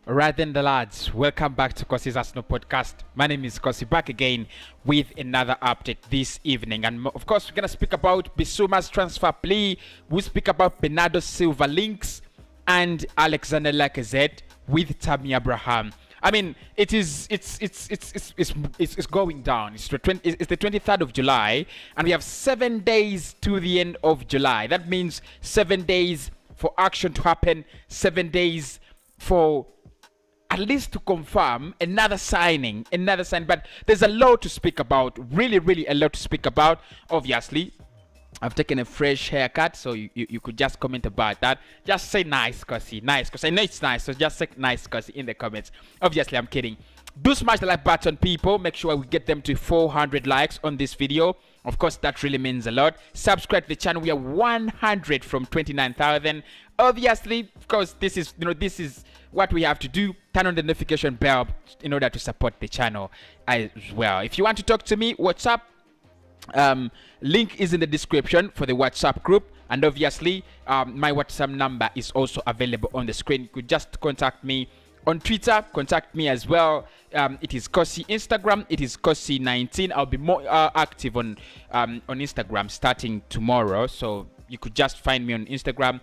Right then, the lads, welcome back to Kosi's Arsenal podcast. My name is Kosi, back again with another update this evening. And of course, we're going to speak about Bissouma's transfer plea. We'll speak about Bernardo Silva links and Alexander Lacazette with Tammy Abraham. I mean, it's going down. It's the 23rd of July, and we have 7 days to the end of July. That means 7 days for action to happen, 7 days for at least to confirm another signing. But there's a lot to speak about, really a lot to speak about. Obviously, I've taken a fresh haircut, so you could just comment about that. Just say nice, Kosi, nice, because I know it's nice, so just say nice, Kosi, in the comments. Obviously, I'm kidding. Do smash the like button, people. Make sure we get them to 400 likes on this video. Of course, that really means a lot. Subscribe to the channel. We are 100 from 29,000. Obviously, of course, this is what we have to do. Turn on the notification bell in order to support the channel as well. If you want to talk to me, WhatsApp. Link is in the description for the WhatsApp group, and obviously my WhatsApp number is also available on the screen. You could just contact me on Twitter, contact me as well. It is Kosi. Instagram, it is Kosi19. I'll be more active on Instagram starting tomorrow, so you could just find me on Instagram,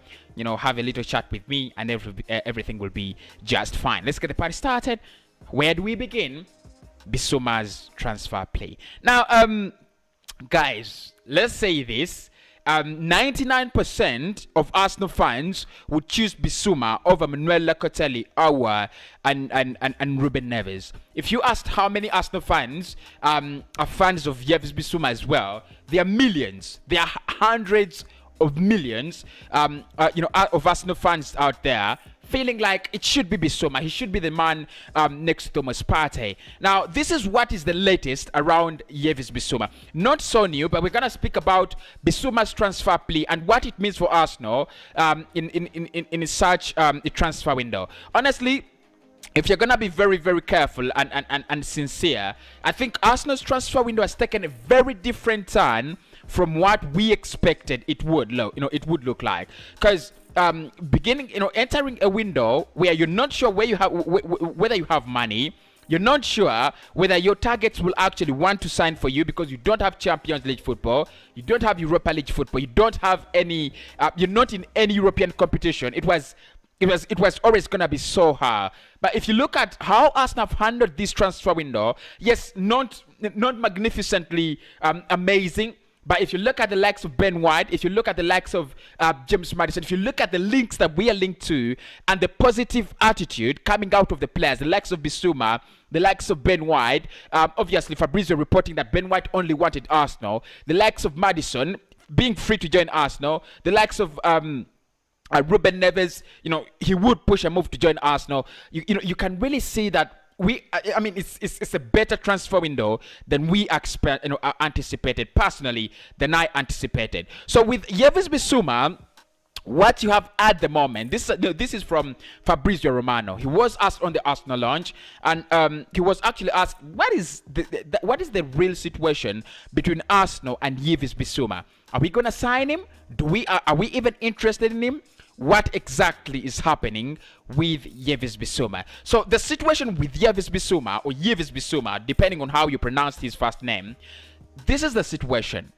have a little chat with me, and everything will be just fine. Let's get the party started. Where do we begin? Bissouma's transfer play. Now, guys, let's say this. 99% of Arsenal fans would choose Bissouma over Manuel Locatelli, Aouar, and Ruben Neves. If you asked how many Arsenal fans are fans of Yves Bissouma as well, there are millions. There are hundreds of millions, of Arsenal fans out there feeling like it should be Bissouma. He should be the man next to Thomas Partey. Now, this is what is the latest around Yves Bissouma. Not so new, but we're going to speak about Bissouma's transfer plea and what it means for Arsenal in such a transfer window. Honestly, if you're going to be very careful and sincere, I think Arsenal's transfer window has taken a very different turn from what we expected it would look like. Because entering a window where you're not sure whether you have money, you're not sure whether your targets will actually want to sign for you because you don't have Champions League football, you don't have Europa League football, you don't have any, you're not in any European competition. It was always going to be so hard. But if you look at how Arsenal have handled this transfer window, yes, not magnificently amazing. But if you look at the likes of Ben White, if you look at the likes of James Maddison, if you look at the links that we are linked to and the positive attitude coming out of the players, the likes of Bissouma, the likes of Ben White, obviously Fabrizio reporting that Ben White only wanted Arsenal, the likes of Maddison being free to join Arsenal, the likes of Ruben Neves, he would push a move to join Arsenal. You can really see that it's a better transfer window than we anticipated, personally, than I anticipated. So with Yves Bissouma, what you have at the moment, this is from Fabrizio Romano. He was asked on the Arsenal launch, and he was actually asked, what is the real situation between Arsenal and Yves Bissouma? Are we going to sign him? Are we even interested in him? What exactly is happening with Yves Bissouma? So the situation with Yves Bissouma, or Yves Bissouma, depending on how you pronounce his first name, this is the situation.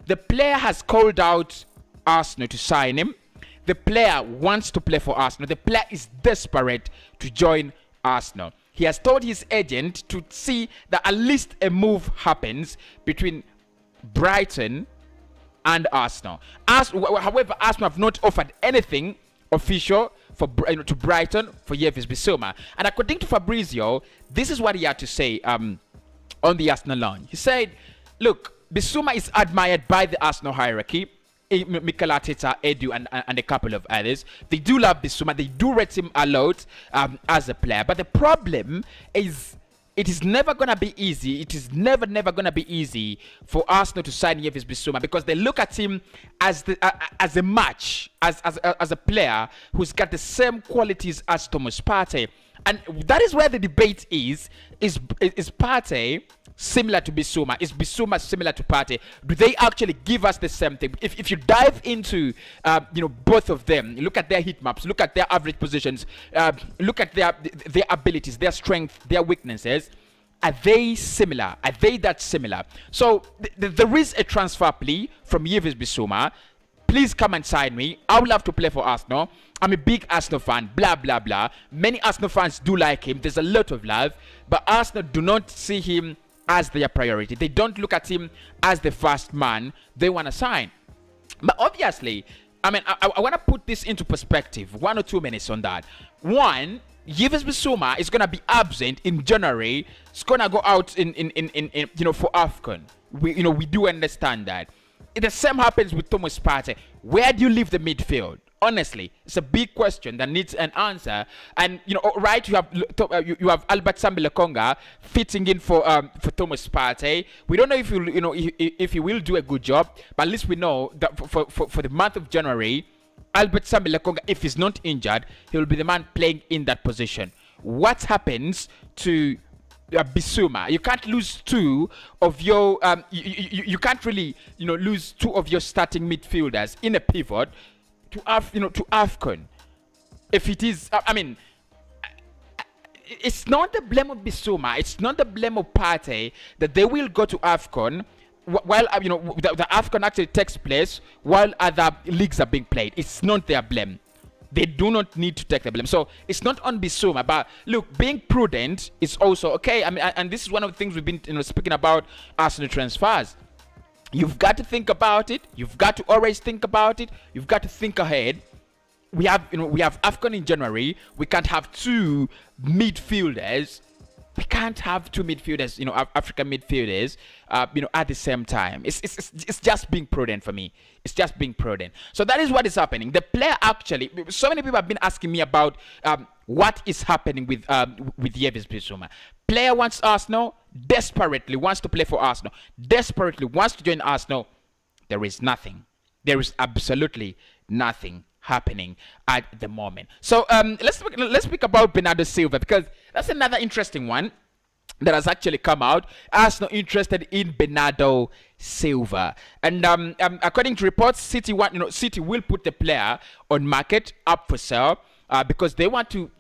The player has called out Arsenal to sign him. The player wants to play for Arsenal. The player is desperate to join Arsenal. He has told his agent to see that at least a move happens between Brighton and Arsenal. However, Arsenal have not offered anything official to Brighton for Yves Bissouma. And according to Fabrizio, this is what he had to say on the Arsenal launch. He said, look, Bissouma is admired by the Arsenal hierarchy. Mikel Arteta, Edu, and a couple of others. They do love Bissouma. They do rate him a lot as a player. But the problem is, it is never going to be easy. It is never going to be easy for Arsenal to sign Yves Bissouma because they look at him as a match, as a player who's got the same qualities as Thomas Partey. And that is where the debate is. Is Partey similar to Bissouma? Is Bissouma similar to Partey? Do they actually give us the same thing? If you dive into both of them, look at their heat maps, look at their average positions, look at their abilities, their strength, their weaknesses. Are they similar? Are they that similar? So there is a transfer plea from Yves Bissouma. Please come and sign me. I would love to play for Arsenal. I'm a big Arsenal fan, blah, blah, blah. Many Arsenal fans do like him. There's a lot of love. But Arsenal do not see him as their priority. They don't look at him as the first man they want to sign. But obviously, I mean, I want to put this into perspective. 1 or 2 minutes on that. One, Yves Bissouma is going to be absent in January. It's going to go out in for AFCON. We do understand that. The same happens with Thomas Partey. Where do you leave the midfield? Honestly, it's a big question that needs an answer. And right, you have Albert Sambi Lokonga fitting in for Thomas Partey. We don't know if he will do a good job, but at least we know that for the month of January, Albert Sambi Lokonga, if he's not injured, he will be the man playing in that position. What happens to Bissouma? You can't lose two of your you can't really lose two of your starting midfielders in a pivot to AFCON. If it is, I mean, it's not the blame of Bissouma, it's not the blame of Partey that they will go to AFCON while the AFCON actually takes place while other leagues are being played. It's not their blame. They do not need to take the blame. So it's not on Bissouma. But look, being prudent is also okay. I mean, and this is one of the things we've been speaking about Arsenal transfers. You've got to think about it. You've got to always think about it. You've got to think ahead. We have AFCON in January. We can't have two midfielders. We can't have two midfielders, African midfielders, at the same time. It's just being prudent for me. It's just being prudent. So that is what is happening. The player actually, so many people have been asking me about what is happening with Yves Bissouma. Player wants Arsenal, desperately wants to play for Arsenal, desperately wants to join Arsenal. There is nothing. There is absolutely nothing happening at the moment. So let's speak about Bernardo Silva, because that's another interesting one that has actually come out. Arsenal interested in Bernardo Silva, and according to reports, City will put the player on market, up for sale, because they want to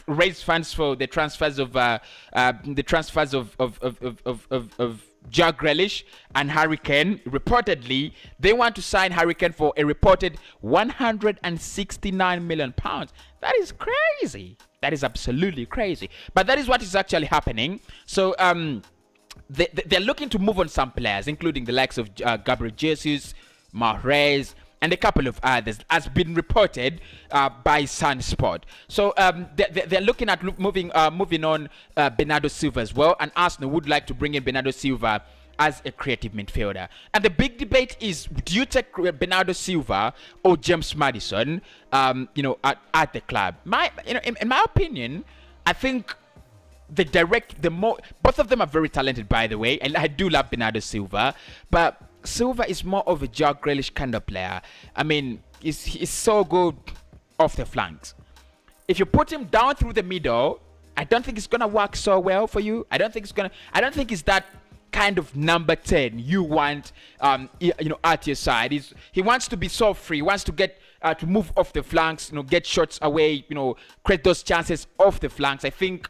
raise funds for the transfers of Jack Grealish and Harry Kane. Reportedly, they want to sign Harry Kane for a reported £169 million. That is crazy. That is absolutely crazy. But that is what is actually happening. So they're looking to move on some players, including the likes of Gabriel Jesus, Mahrez, and a couple of others, as been reported by Sunsport. So they're looking at moving on Bernardo Silva as well, and Arsenal would like to bring in Bernardo Silva as a creative midfielder. And the big debate is, do you take Bernardo Silva or James Maddison at the club? In my opinion, I think both of them are very talented, by the way, and I do love Bernardo Silva, but Silva is more of a Jack Grealish kind of player. I mean, he's so good off the flanks. If you put him down through the middle, I don't think it's gonna work so well for you. I don't think it's that kind of number 10 you want at your side. He wants to be so free. He wants to get to move off the flanks, get shots away, create those chances off the flanks. I think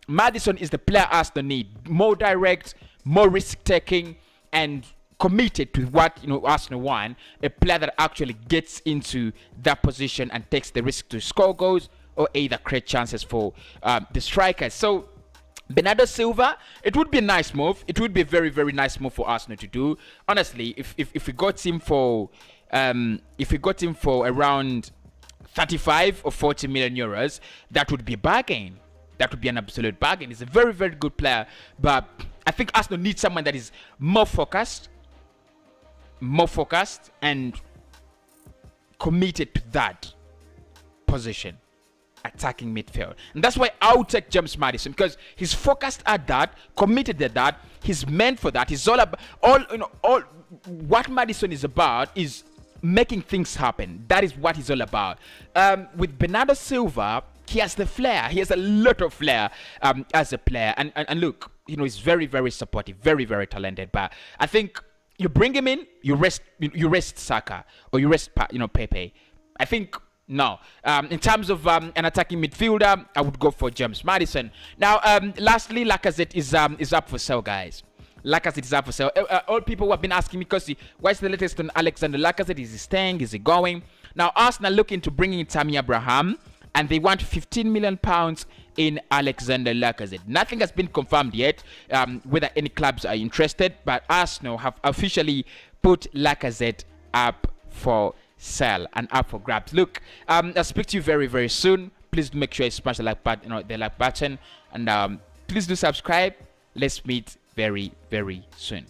Maddison is the player Arsenal need. More direct, more risk taking, and committed to what Arsenal want. A player that actually gets into that position and takes the risk to score goals or either create chances for the strikers. So Bernardo Silva, it would be a nice move. It would be a very, very nice move for Arsenal to do. Honestly, if we got him for around 35 or 40 million euros, that would be a bargain. That would be an absolute bargain. He's a very, very good player, but I think Arsenal needs someone that is more focused and committed to that position, attacking midfield. And that's why I'll take James Maddison, because he's focused at that, committed at that, he's meant for that. He's all about all what Maddison is about is making things happen. That is what he's all about. With Bernardo Silva, he has the flair. He has a lot of flair as a player. And look, he's very, very supportive, very, very talented. But I think you bring him in, you rest Saka, or you rest Pepe. I think no. In terms of an attacking midfielder, I would go for James Maddison. Now, lastly, Lacazette is up for sale, guys. Lacazette is up for sale. All people who have been asking me, because what's the latest on Alexander Lacazette? Is he staying? Is he going? Now, Arsenal looking to bring in Tammy Abraham, and they want £15 million in Alexander Lacazette. Nothing has been confirmed yet whether any clubs are interested, but Arsenal have officially put Lacazette up for sale and up for grabs. Look, I'll speak to you very, very soon. Please do make sure you smash the like button, and please do subscribe. Let's meet very, very soon.